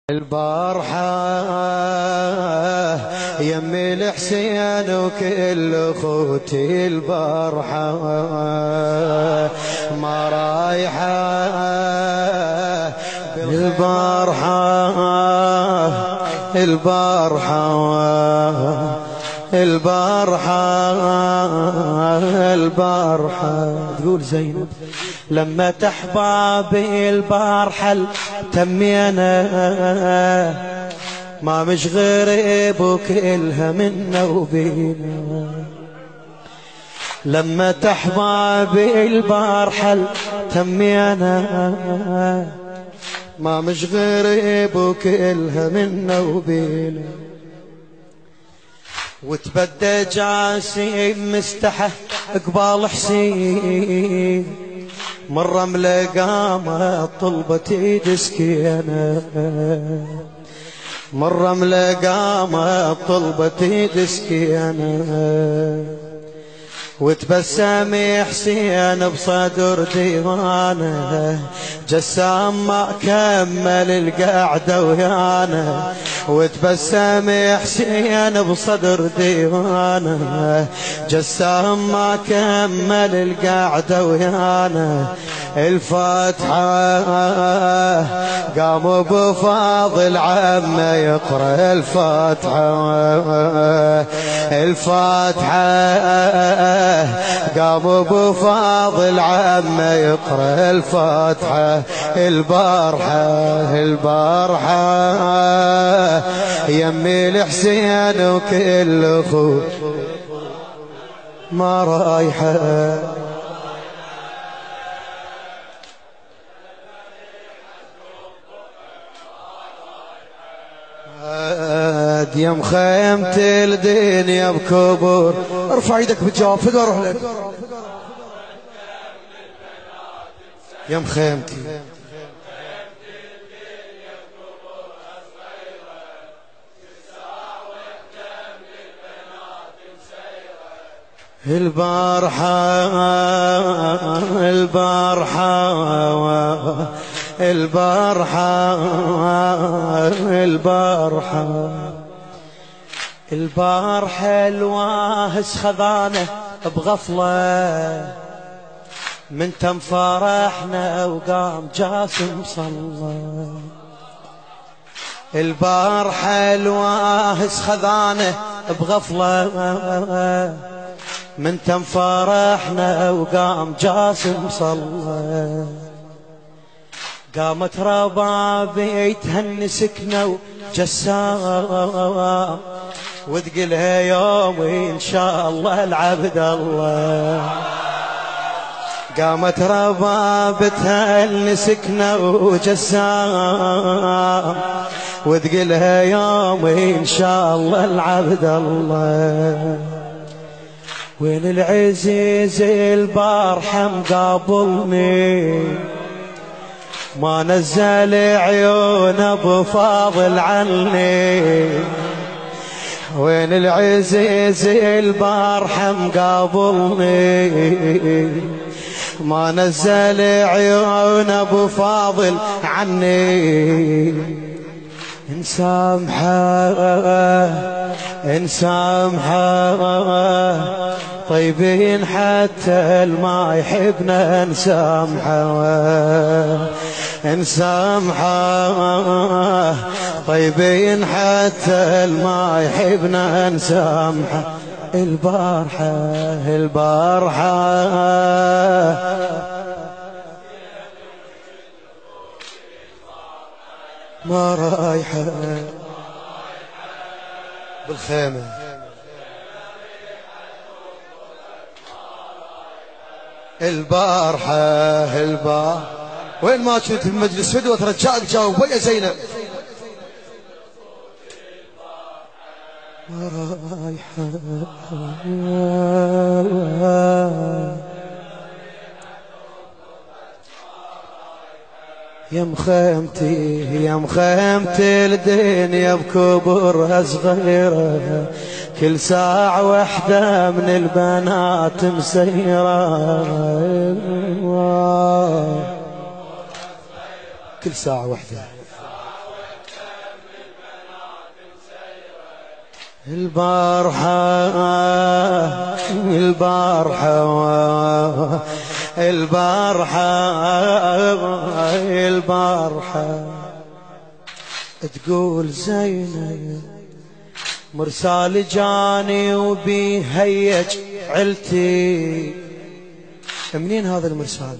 البارحة يمي الحسين وكل اخوتي البارحة ما رايحة البارحة البارحة البارحة البارحة تقول زينب لما تحبابي البارحة تمينا ما مش غريب وكلها منا وبينا لما تحبابي البارحة تمينا ما مش غريب وكلها منا وبينا وتبدى جاسم مستحى قبال حسين مرة ملقامة طلبت ايد سكينة مرة ملقامة طلبت ايد سكينة وتبسم حسين بصدر ديوانه جسام ما كمل القعدة ويانا وتبسم حسين بصدر ديوانه جسام ما كمل القعدة ويانا الفاتحة قام ابو فاضل عمه يقرأ الفاتحة الفاتحة قام ابو فاضل عمه يقرأ الفاتحة البارحة البارحة يمي الحسين وكل اخو ما رايحة يا مخيمة الدنيا بكبر ارفع ايدك بالجواب فدوى اروح لك يا مخيمتي البارحة البارحة البارحة البارحة البارحة الواهس خذانه بغفلة من تم فرحنا وقام جاسم صلى البارحة الواهس خذانه بغفلة من تم فرحنا وقام جاسم صلى قامت ربابي تهني سكنة وجسام وتقلها يومي ان شاء الله العبد الله قامت ربابي تهني سكنة وجسام وتقلها يومي ان شاء الله العبد الله وين العزيز البارحة مقابلني ما نزل عيون ابو فاضل عني وين العزيز البارحة مقابلني ما نزل عيون ابو فاضل عني انسامحه انسامحه طيبين حتى ما يحبنا نسامحه نسامحه طيبين حتى ما يحبنا نسامحه البارحة البارحة ما رايحة بالخيمة البارحة البارحة وين ما كنت في المجلس فدوة رجاء جاوب يا زينب ما رايحة يا مخيمتي يا مخيمتي الدنيا بكبرها صغيرة كل ساعة وحدة من البنات مسيرة كل ساعة وحدة البارحة البارحة البارحة البارحة تقول زينب مرسال جاني وبيهيج علتي. منين هذا المرسال؟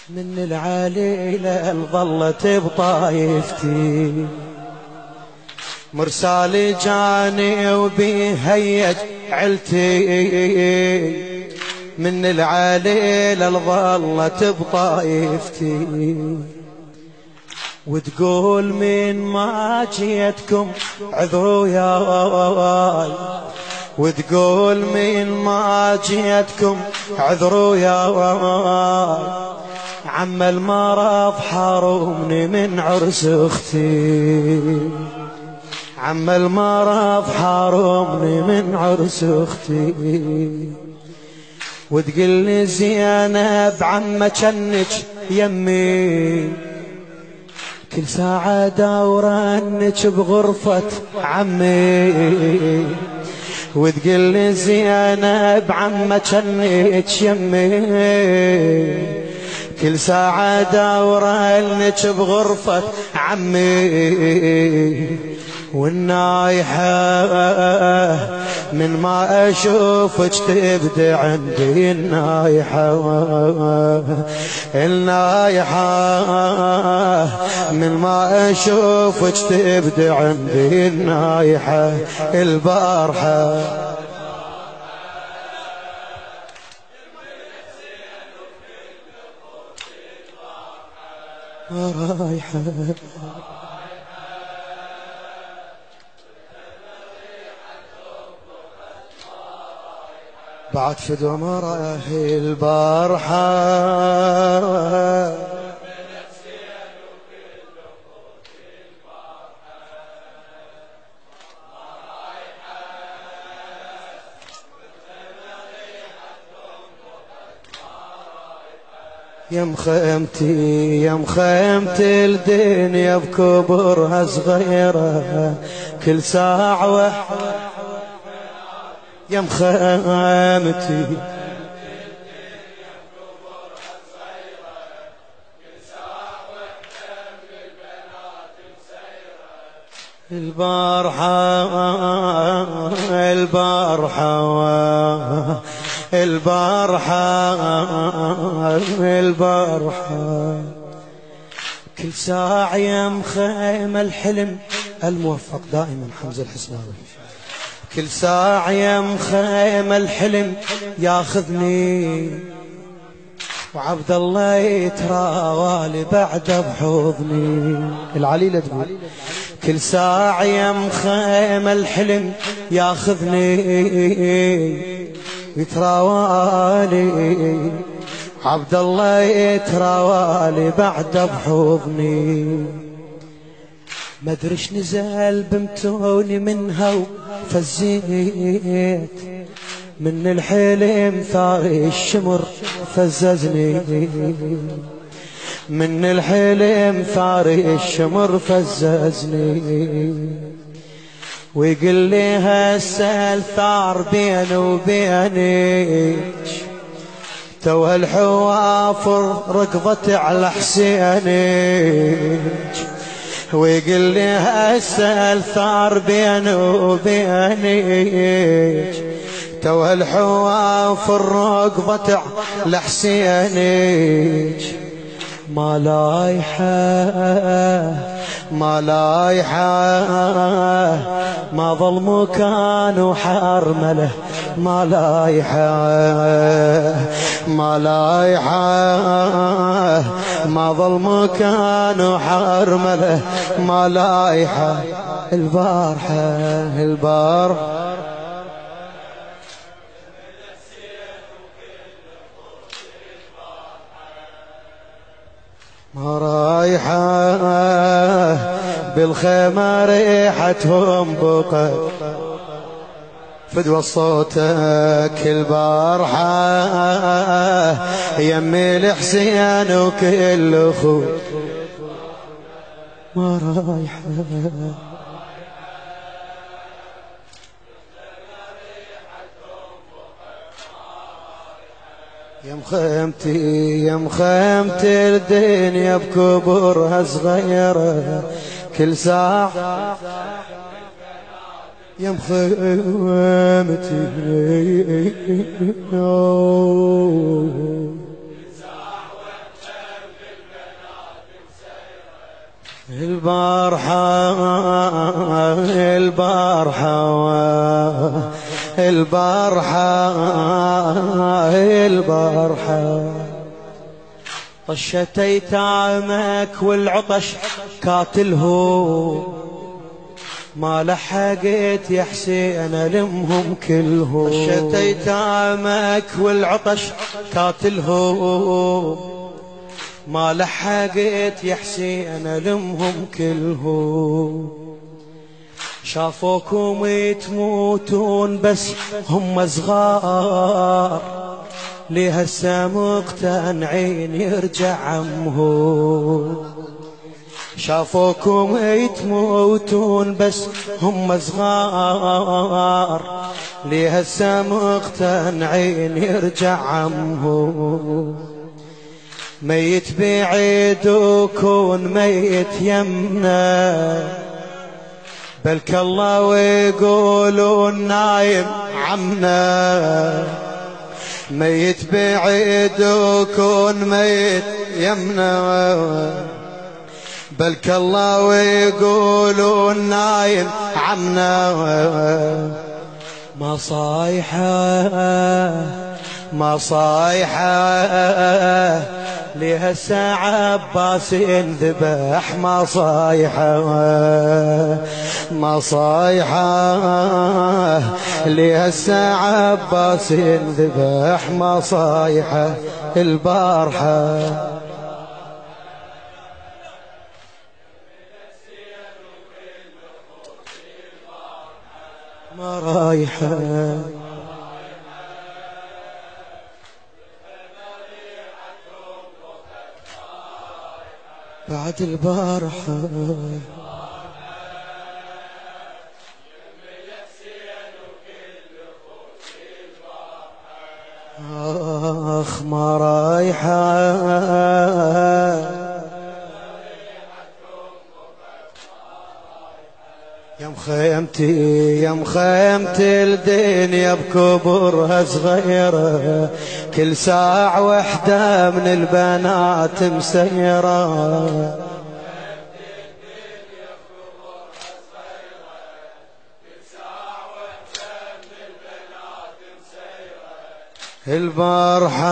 من العليلة ظلت بطايفتي. مرسال جاني وبيهيج علتي من العليلة ظلت بطايفتي. وتقول من ما جيتكم عذروا ياي. وتقول من ما جيتكم عذروا ياي. عم المرض حرمني من عرس اختي. عم المرض حرمني من عرس اختي. وتقلي زينب عم جنك يمي. كل ساعة دورنك بغرفة عمي. وتقلي زينب عم جنك يمي. كل ساعة دورنك بغرفة عمي. والنايحة من ما أشوفك تبدأ عندي. النايحة النايحة من ما أشوفك تبدأ عندي. النايحة البارحة رايحة. بعد فدوى مراه البارحة يا مخيمتي يا مخيمتي الدنيا بكبرها صغيرة. كل ساعة يا مخيمتي البارحة البارحة البارحة البارحة. كل ساعة يا مخيم الحلم الموفق دائما حمزة الحسناوي. كل ساعة يا مخيم الحلم ياخذني. وعبد الله يتراوالي بعد بحضني. العليلة تقول كل ساعة يا مخيم الحلم ياخذني يتراوالي. عبد الله يتراوالي بعد بحضني. ما ادريش نزل بمتوني منها وفزيت. من الحلم ثاري الشمر فززني. من الحلم ثاري الشمر فززني. ويقل لي هسه الثار بيني وبينك. توه الحوافر ركضت على حسينك. ويقل لي هسه الثار بيني وبينك. توه الحوافر ركضت على حسينك. ما لايحة ما لايحة ما ظل مكان وحرمله. ما لايحة ما لايحة ما ظل مكان وحرمله. ما لايحة البارحة البارحة ما رايحة بالخيمة ريحتهم بقت. فدوى صوتك البارحة يمي الحسين وكل اخو. ما رايحة مخيمتي يا مخيمتي الدنيا بكبرها صغيرة كل ساعة يا مخيمتي البارحة البارحة طشت ايتامك والعطش كاتلهو ما لحقت يا حسين المهم كلهم طشت ايتامك والعطش كاتلهو ما لحقت يا حسين المهم كلهم شافوكم تموتون بس هم صغار ليه هسه مقتنعين يرجع عمهم شافوكم تموتون بس هم صغار ليه هسه مقتنعين يرجع عمهم ميت بعيد وكون ميت يمنا بلك الله ويقولون نايم عمنا ميت بعيد وكون ميت يمنا بلك الله ويقولون نايم عمنا ما صايحة لها الساعة عباس انذبح ما صايحة لها الساعة عباس انذبح ما صايحة البارحة ما رايحة بعد البارحة آخ ما رايحة يا مخيمتي الدنيا بكبرها صغيرة كل ساعة وحدة من البنات مسيرة البارحة